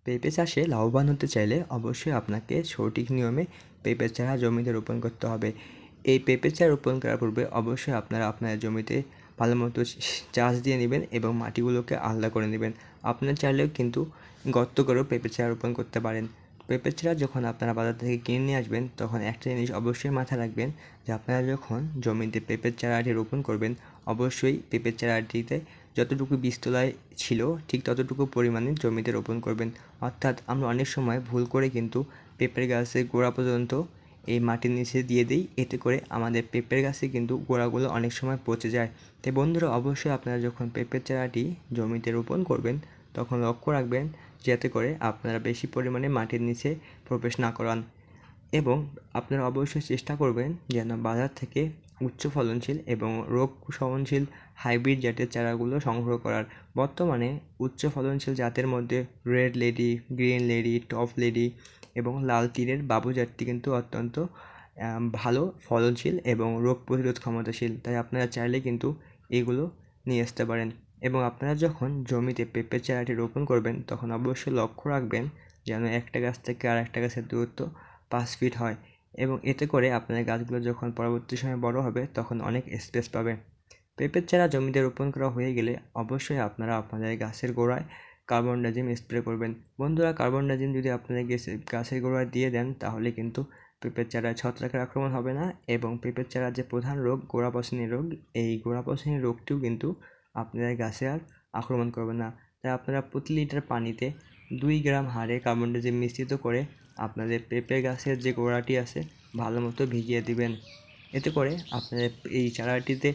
পেঁপে চাষে লাভবান হতে চাইলে অবশ্যই আপনাকে সঠিক নিয়মে পেঁপে চারা জমিতে রোপণ করতে হবে। এই পেঁপে চারা রোপণ করার পূর্বে অবশ্যই আপনারা আপনার জমিতে ভালো মতো চাষ দিয়ে নেবেন এবং মাটিগুলোকে আলগা করে নেবেন। আপনারা চাইলেও কিন্তু গর্ত করেও পেঁপে চারা রোপণ করতে পারেন। পেঁপে চারা যখন আপনারা বাজার থেকে কিনে নিয়ে আসবেন তখন একটা জিনিস অবশ্যই মাথায় রাখবেন যে আপনারা যখন জমিতে পেঁপের চারাটি রোপণ করবেন অবশ্যই পেঁপের চারাটিতে যতটুকু বীজতলায় ছিল ঠিক ততটুকু পরিমাণে জমিতে রোপণ করবেন। অর্থাৎ আমরা অনেক সময় ভুল করে কিন্তু পেঁপের গাছের গোড়া পর্যন্ত এই মাটির নিচে দিয়ে দিই, এতে করে আমাদের পেঁপের গাছে কিন্তু গোড়াগুলো অনেক সময় পচে যায়। তাই বন্ধুরা অবশ্যই আপনারা যখন পেঁপের চারাটি জমিতে রোপণ করবেন তখন লক্ষ্য রাখবেন যাতে করে আপনারা বেশি পরিমাণে মাটির নিচে প্রবেশ না করান এবং আপনারা অবশ্যই চেষ্টা করবেন যেন বাজার থেকে উচ্চ ফলনশীল এবং রোগ সহনশীল হাইব্রিড জাতের চারাগুলো সংগ্রহ করার। বর্তমানে উচ্চ ফলনশীল জাতের মধ্যে red lady, green lady, top lady এবং লাল তীরের বাবু জাতটি কিন্তু অত্যন্ত ভালো ফলনশীল এবং রোগ প্রতিরোধ ক্ষমতাশীল। তাই আপনারা চাইলে কিন্তু এগুলো নিয়ে আসতে পারেন এবং আপনারা যখন জমিতে পেঁপের চারাটি রোপণ করবেন তখন অবশ্যই লক্ষ্য রাখবেন যেন একটা গাছ থেকে আর একটা গাছের দূরত্ব 5 ফিট হয় এবং এতে করে আপনার গাছগুলো যখন পরবর্তী সময়ে বড় হবে তখন অনেক স্পেস পাবে। পেঁপের চারা জমিতে রোপণ করা হয়ে গেলে অবশ্যই আপনারা আপনাদের গাছের গোড়ায় কার্বনডাজিম স্প্রে করবেন। বন্ধুরা, কার্বনডাজিম যদি আপনাদের গাছের গোড়ায় দিয়ে দেন তাহলে কিন্তু পেঁপের চারায় ছত্রাকের আক্রমণ হবে না এবং পেঁপের চারার যে প্রধান রোগ গোড়া পচনী রোগ, এই গোড়া পচনী রোগটিও কিন্তু আপনাদের গাছে আর আক্রমণ করবে না। তাই আপনারা প্রতি লিটার পানিতে 2 গ্রাম হারে কার্বনডাজিম মিশ্রিত করে আপনাদের পেঁপে গাছের যে গোড়াটি আছে ভালো মতো ভিজিয়ে দিবেন। এতে করে আপনাদের এই চারাটিতে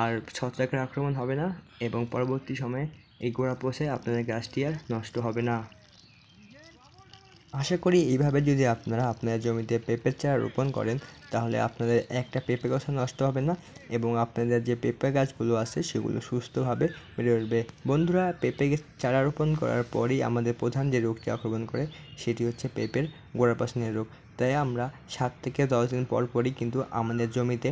আর ছত্রাকের আক্রমণ হবে না এবং পরবর্তী সময়ে এই গোড়া পচে আপনাদের গাছটি আর নষ্ট হবে না। আশা করি এইভাবে যদি আপনারা আপনাদের জমিতে পেঁপের চারা রোপণ করেন তাহলে আপনাদের একটা পেঁপে গাছও নষ্ট হবে না এবং আপনাদের যে পেঁপে গাছগুলো আছে সেগুলো সুস্থভাবে বেড়ে উঠবে। বন্ধুরা, পেঁপে চারা রোপণ করার পরেই আমাদের প্রধান যে রোগটি আক্রমণ করে সেটি হচ্ছে পেঁপের গোড়া পচনের রোগ। তাই আমরা 7 থেকে 10 দিন পর পরই কিন্তু আমাদের জমিতে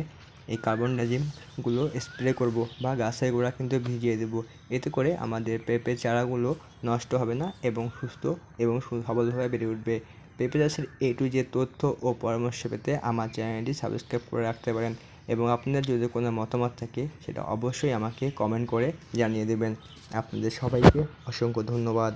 এই কার্বনডাজিমগুলো স্প্রে করব বা গাছের গোড়া কিন্তু ভিজিয়ে দেব। এতে করে আমাদের পেঁপে চারাগুলো নষ্ট হবে না এবং সুস্থ এবং সবলভাবে বেড়ে উঠবে। পেঁপে চাষের A to Z তথ্য ও পরামর্শ পেতে আমার চ্যানেলটি সাবস্ক্রাইব করে রাখতে পারেন এবং আপনাদের যদি কোনো মতামত থাকে সেটা অবশ্যই আমাকে কমেন্ট করে জানিয়ে দেবেন। আপনাদের সবাইকে অসংখ্য ধন্যবাদ।